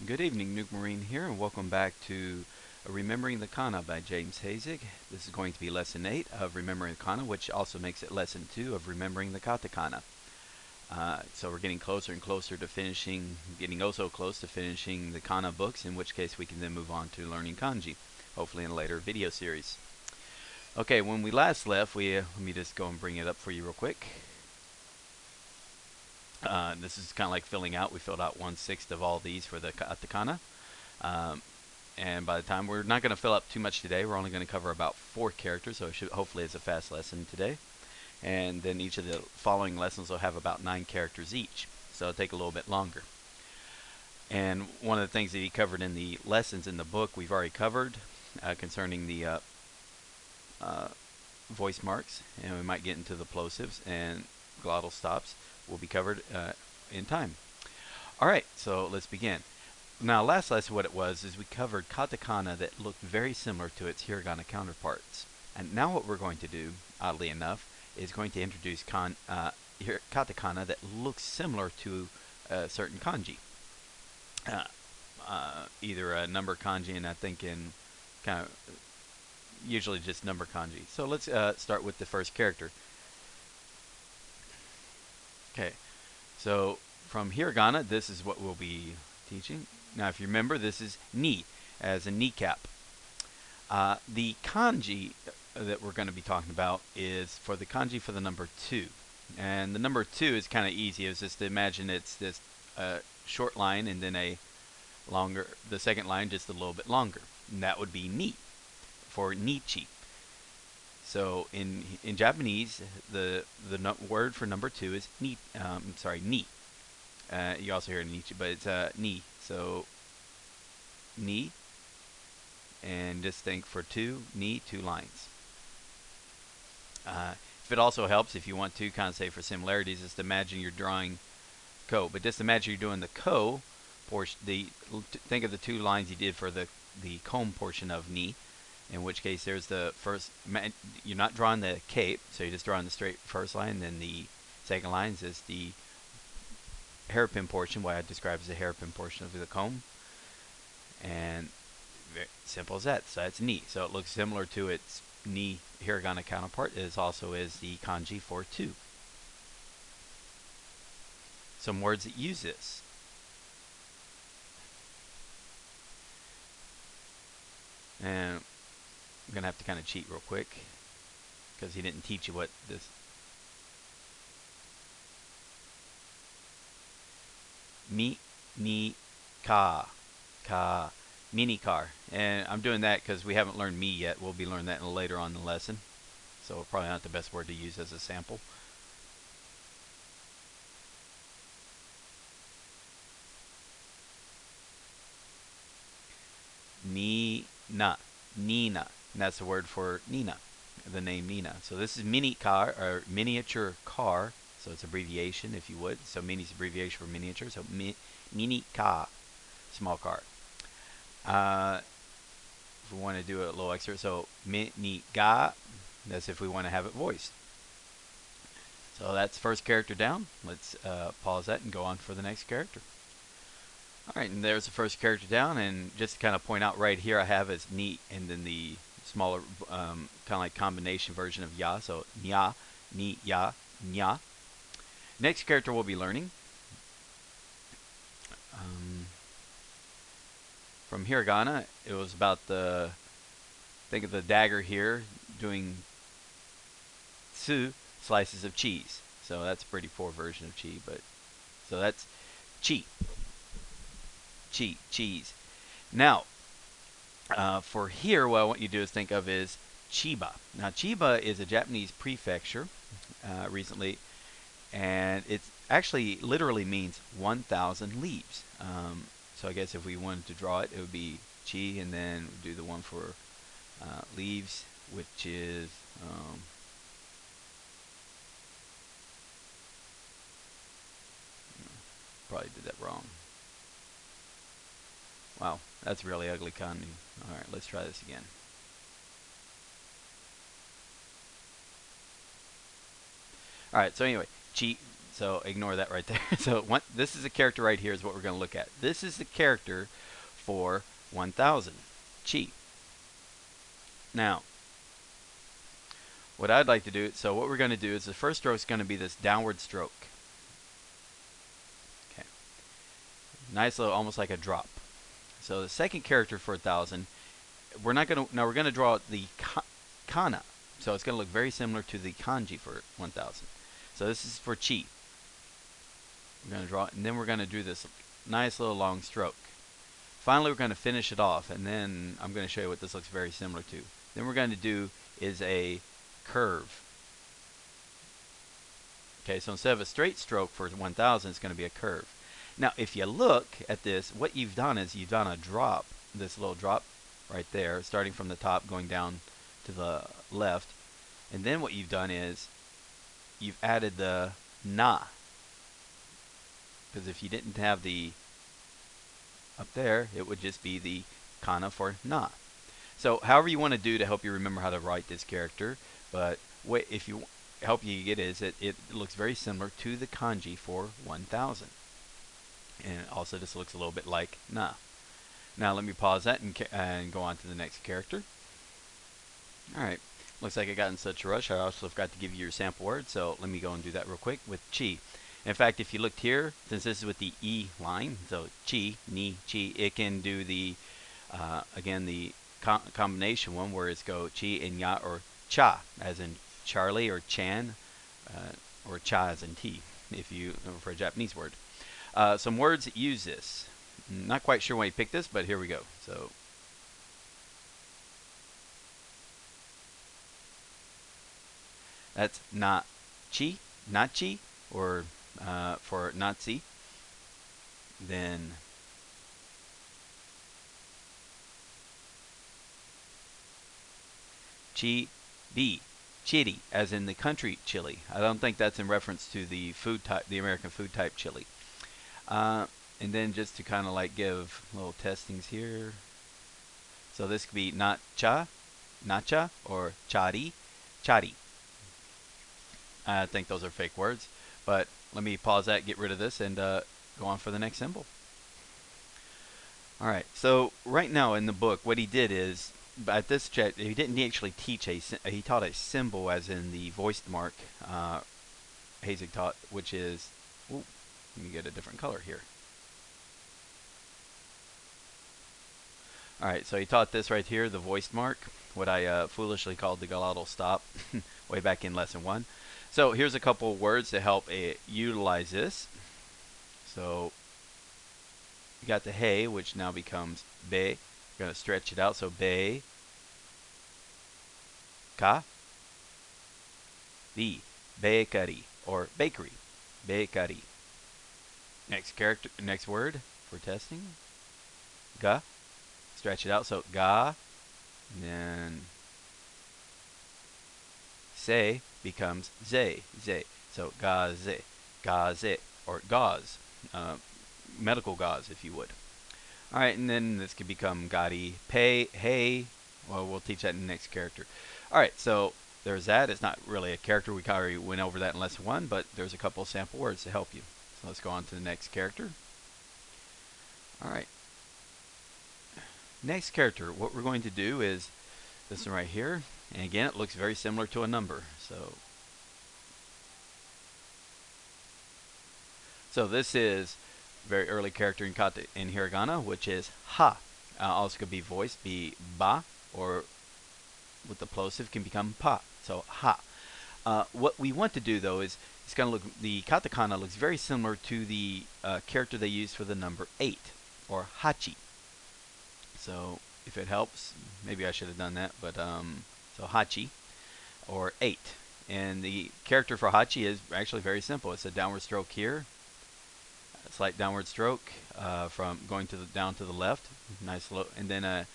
Good evening, Nuke Marine here, and welcome back to Remembering the Kana by James Hazig. This is going to be Lesson 8 of Remembering the Kana, which also makes it Lesson 2 of Remembering the Katakana. So we're getting closer and closer to finishing, getting oh so close to finishing the Kana books, in which case we can then move on to learning kanji, hopefully in a later video series. Okay, when we last left, let me just go and bring it up for you real quick. This is kind of like filling out. We filled out 1/6 of all these for the katakana. Um, and by the time we're not going to fill up too much today, we're only going to cover about 4 characters, so hopefully it's a fast lesson today. And then each of the following lessons will have about 9 characters each, so it'll take a little bit longer. And one of the things that he covered in the lessons in the book we've already covered concerning the voice marks, and we might get into the plosives and glottal stops will be covered in time. Alright, so let's begin. Now, last lesson, what it was is we covered katakana that looked very similar to its hiragana counterparts. And now what we're going to do, oddly enough, is going to introduce katakana that looks similar to certain kanji. Either a number kanji, and I think in kind of usually just number kanji. So let's start with the first character. Okay, so from hiragana, this is what we'll be teaching. Now, if you remember, this is ni, as a kneecap. The kanji that we're going to be talking about is for the kanji for the number 2. And the number 2 is kind of easy. It's just to imagine it's this short line and then a longer, the second line just a little bit longer. And that would be ni, for nichi. So in Japanese, the word for number 2 is ni. Ni. You also hear nichi, but it's ni. So ni, and just think for 2, ni, 2 lines. If it also helps, if you want to kind of say for similarities, just imagine you're drawing ko, but just imagine you're doing the ko portion. Think of the 2 lines you did for the comb portion of ni. In which case, there's the first. You're not drawing the cape, so you're just drawing the straight first line. Then the second line is the hairpin portion, what I describe as the hairpin portion of the comb. And very simple as that. So that's ni. So it looks similar to its ni hiragana counterpart. It also is the kanji for 2. Some words that use this. And I'm going to have to kind of cheat real quick because he didn't teach you what this. Ni, ka. Mini car. And I'm doing that because we haven't learned me yet. We'll be learning that later on in the lesson. So probably not the best word to use as a sample. Nina. Nina. And that's the word for Nina. The name Nina. So this is mini car, or miniature car. So it's abbreviation, if you would. So mini is abbreviation for miniature. So mini car. Small car. If we want to do a little extra, so mini ga, that's if we want to have it voiced. So that's first character down. Let's pause that and go on for the next character. Alright, and there's the first character down, and just to kind of point out right here, I have as ni, and then the smaller, kind of like combination version of ya, so nya, ni, ya, nya. Next character we'll be learning. From hiragana, it was about think of the dagger here doing tsu, slices of cheese. So that's a pretty poor version of chi, but so that's chi. Chi, cheese. Now, for here, what I want you to do is think of is Chiba. Now, Chiba is a Japanese prefecture recently, and it actually literally means 1,000 leaves. So I guess if we wanted to draw it, it would be chi, and then do the one for leaves, which is probably did that wrong. Wow, that's really ugly kanji. Alright, let's try this again. Alright, so anyway, chi, So ignore that right there. So this is a character right here is what we're going to look at. This is the character for 1000. Chi. Now, what I'd like to do, so what we're going to do is the first stroke is going to be this downward stroke. Okay. Nice little, almost like a drop. So the second character for 1000, we're not going to, now we're going to draw the kana. So it's going to look very similar to the kanji for 1000. So this is for chi. We're going to draw it, and then we're going to do this nice little long stroke. Finally, we're going to finish it off, and then I'm going to show you what this looks very similar to. Then we're going to do is a curve. Okay, so instead of a straight stroke for 1000, it's going to be a curve. Now, if you look at this, what you've done is you've done a drop, this little drop right there, starting from the top, going down to the left. And then what you've done is you've added the na. Because if you didn't have the up there, it would just be the kana for na. So however you want to do to help you remember how to write this character, but if you help you get is it looks very similar to the kanji for 1000. And also this looks a little bit like na. Now let me pause that and go on to the next character. Alright, looks like I got in such a rush. I also forgot to give you your sample word, so let me go and do that real quick with chi. In fact, if you looked here, since this is with the E line, so chi, ni, chi, it can do the, again, the combination one where it's go chi and ya or cha, as in Charlie or Chan, or cha as in tea, if you, for a Japanese word. Some words that use this. Not quite sure why you picked this, but here we go. So, that's na chi, nachi, or for Nazi. Then chi bi, chili, as in the country chili. I don't think that's in reference to the food type, the American food type chili. And then just to kind of like give little testings here. So this could be nacha, nacha, or chari, chari. I think those are fake words, but let me pause that, get rid of this, and go on for the next symbol. Alright, so right now in the book, what he did is, at this chat, he didn't actually teach he taught a symbol as in the voiced mark, Hazig taught, which is, ooh, let me get a different color here. Alright, so he taught this right here, the voiced mark, what I foolishly called the glottal stop, way back in lesson 1. So here's a couple words to help utilize this. So you got the hey, which now becomes be. We're going to stretch it out. So be, ka, bi, bakery, or bakery, bakery. Next character, next word for testing, ga. Stretch it out. So ga, and then se becomes ze, ze. So gaze, gaze, or gauze, medical gauze, if you would. All right, and then this could become gari, pay, hey. Well, we'll teach that in the next character. All right, so there's that. It's not really a character. We already went over that in lesson 1, but there's a couple of sample words to help you. So let's go on to the next character. All right. Next character, what we're going to do is this one right here. And again, it looks very similar to a number. So this is a very early character in hiragana, which is ha. Also could be voiced, be ba, or with the plosive can become pa. So ha. What we want to do though is it's going to look, the katakana looks very similar to the character they use for the number 8, or hachi. So if it helps, maybe I should have done that, but so hachi, or 8. And the character for hachi is actually very simple. It's a downward stroke here, a slight downward stroke from going to the down to the left, nice low, and then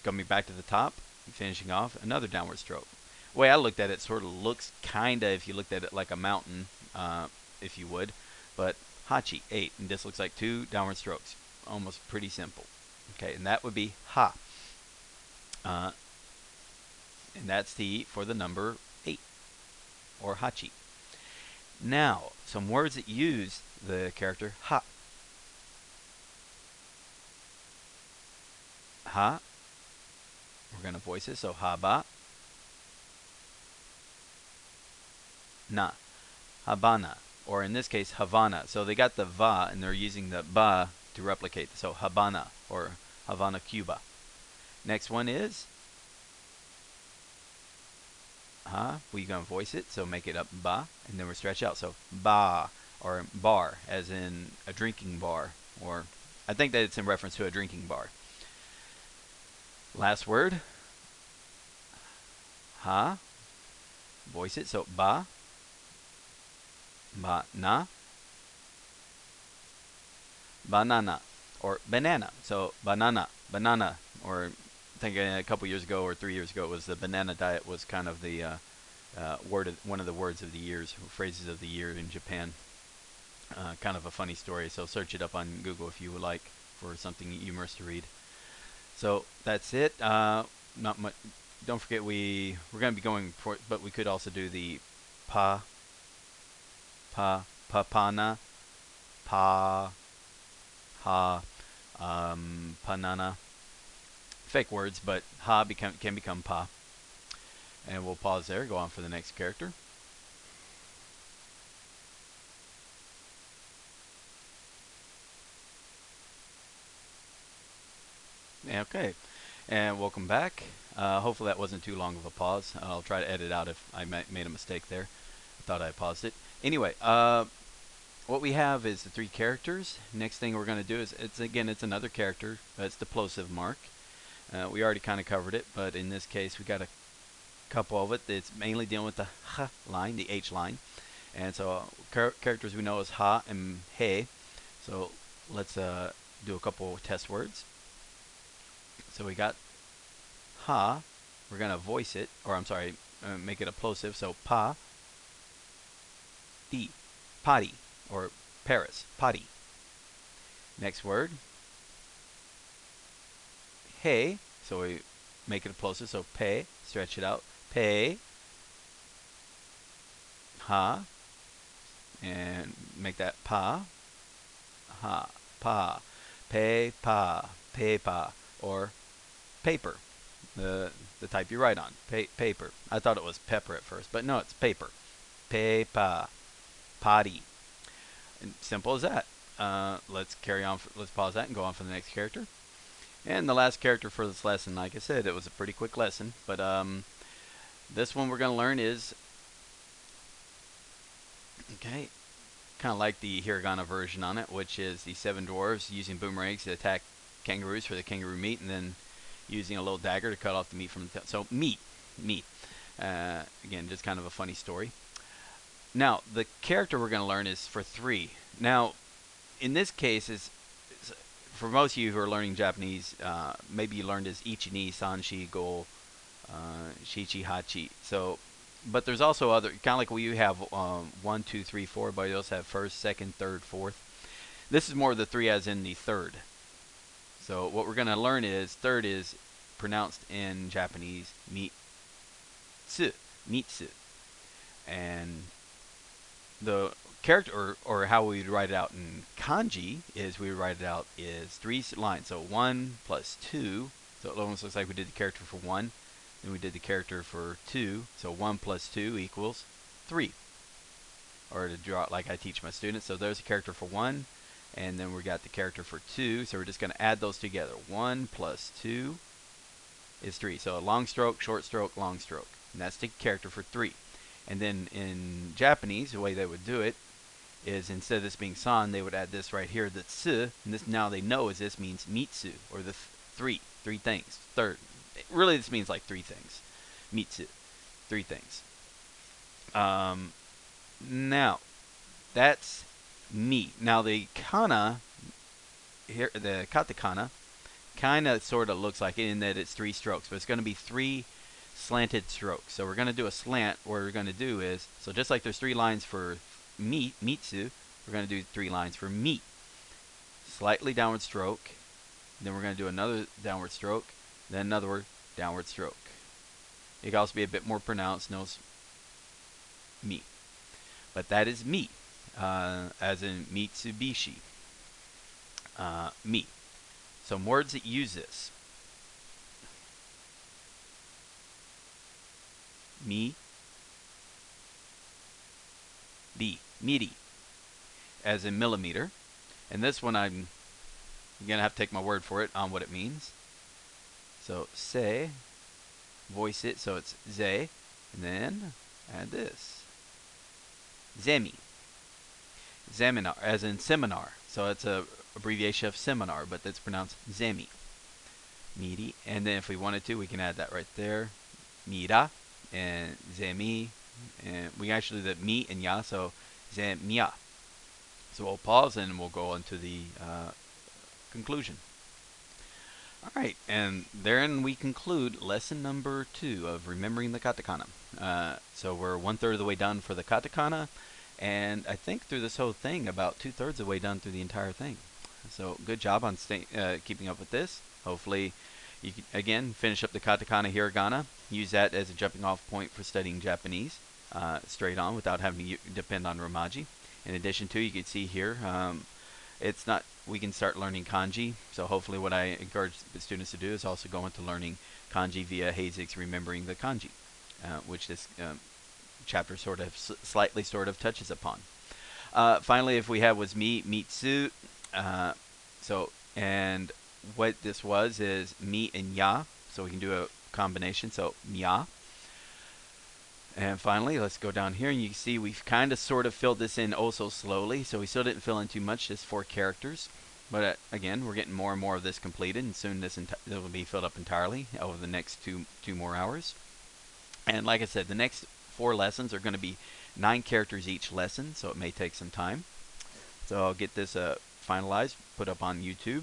coming back to the top, finishing off another downward stroke. The way I looked at it, sort of looks kinda, if you looked at it like a mountain, if you would, but hachi 8, and this looks like 2 downward strokes, almost pretty simple. Okay, and that would be ha. And that's the for the number 8, or hachi. Now, some words that use the character ha. Ha. We're going to voice it. So haba, na, habana, or in this case Havana. So they got the va and they're using the ba to replicate. So Habana or Havana, Cuba. Next one is ha. We're going to voice it. So make it up ba, and then we stretch out. So ba or bar, as in a drinking bar, or I think that it's in reference to a drinking bar. Last word ha. Voice it. So ba, ba na, banana, or banana. So banana, banana, or I think a couple years ago or 3 years ago it was the banana diet was kind of the one of the words of the years, phrases of the year in Japan. Kind of a funny story. So search it up on Google if you would like for something humorous to read. So that's it. Not much. Don't forget we're going to be going for, but we could also do the pa, papana, pa, ha, panana. Fake words, but ha can become pa. And we'll pause there. Go on for the next character. Okay, and welcome back. Hopefully that wasn't too long of a pause. I'll try to edit out if I made a mistake there. I thought I paused it. Anyway, what we have is the three characters. Next thing we're going to do is it's another character. It's the plosive mark. We already kind of covered it, but in this case we got a couple of it. It's mainly dealing with the h line, the h line, and so characters we know is ha and he. So let's do a couple test words. So we got ha. We're gonna voice it, or I'm sorry, make it a plosive. So pa, di, potty, or Paris, potty. Next word, hey. So we make it a plosive. So pe, stretch it out. Pe, ha, and make that pa, ha, pa, pe, pa, pe, pa, or paper. The type you write on. Paper. I thought it was pepper at first, but no, it's paper. Pepa. Potty. And simple as that. Let's carry on. Let's pause that and go on for the next character. And the last character for this lesson, like I said, it was a pretty quick lesson, but this one we're going to learn is okay, kind of like the hiragana version on it, which is the seven dwarves using boomerangs to attack kangaroos for the kangaroo meat, and then using a little dagger to cut off the meat from the tail. So meat. Again, just kind of a funny story. Now, the character we're going to learn is for three. Now, in this case, is for most of you who are learning Japanese, maybe you learned as ichi, ni, sanshi, go, shichi, hachi. So, but there's also other, kind of like we have 1, 2, 3, 4, but you also have first, second, third, fourth. This is more the three as in the third. So what we're going to learn is third is pronounced in Japanese mitsu, mitsu, and the character or how we would write it out in kanji is we would write it out is three lines. So 1 plus 2. So it almost looks like we did the character for 1, then we did the character for 2. So 1 plus 2 equals 3. Or to draw it like I teach my students. So there's a character for 1. And then we got the character for 2, so we're just going to add those together. 1 plus 2 is 3. So a long stroke, short stroke, long stroke. And that's the character for 3. And then in Japanese, the way they would do it is instead of this being san, they would add this right here, the tsu. And this now they know is this means mitsu, or the three things. Third. Really, this means like 3 things. Mitsu. 3 things. Now, that's me. Now the kana here, the katakana, kind of sort of looks like it in that it's 3 strokes, but it's going to be 3 slanted strokes. So we're going to do a slant. What we're going to do is, so just like there's 3 lines for mitsu, we're going to do 3 lines for mi. Slightly downward stroke, then we're going to do another downward stroke, then another downward stroke. It can also be a bit more pronounced, known as mi. but that is mi, as in Mitsubishi, mi. Some words that use this: mi, bi, miri, as in millimeter. And this one I'm gonna have to take my word for it on what it means. So se, voice it, so it's ze, and then add this, zemi, seminar, as in seminar. So it's a abbreviation of seminar, but that's pronounced zemi, miri. And then if we wanted to, we can add that right there, mira, and zemi, and we actually do the mi and ya, so zemia. So we'll pause and we'll go into the conclusion. All right, and therein we conclude lesson number 2 of remembering the katakana. So we're 1/3 of the way done for the katakana, and I think through this whole thing, about 2/3 of the way done through the entire thing. So good job on keeping up with this. Hopefully, you can again finish up the katakana hiragana. Use that as a jumping off point for studying Japanese straight on without having to depend on Romaji. In addition to, you can see here, it's not, we can start learning kanji. So hopefully what I encourage the students to do is also go into learning kanji via Hazik's Remembering the Kanji, which this chapter slightly touches upon. Finally, if we had was mi, mitsu. And what this was is mi and ya. So we can do a combination. So mia. And finally, let's go down here, and you can see we've kind of filled this in also slowly. So we still didn't fill in too much, just 4 characters. But again, we're getting more and more of this completed, and soon this will be filled up entirely over the next two more hours. And like I said, the next 4 lessons are going to be 9 characters each lesson, so it may take some time. So I'll get this finalized, put up on YouTube.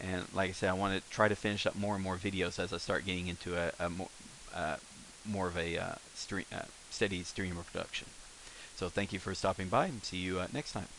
And like I said, I want to try to finish up more and more videos as I start getting into more of a steady stream of production. So thank you for stopping by, and see you next time.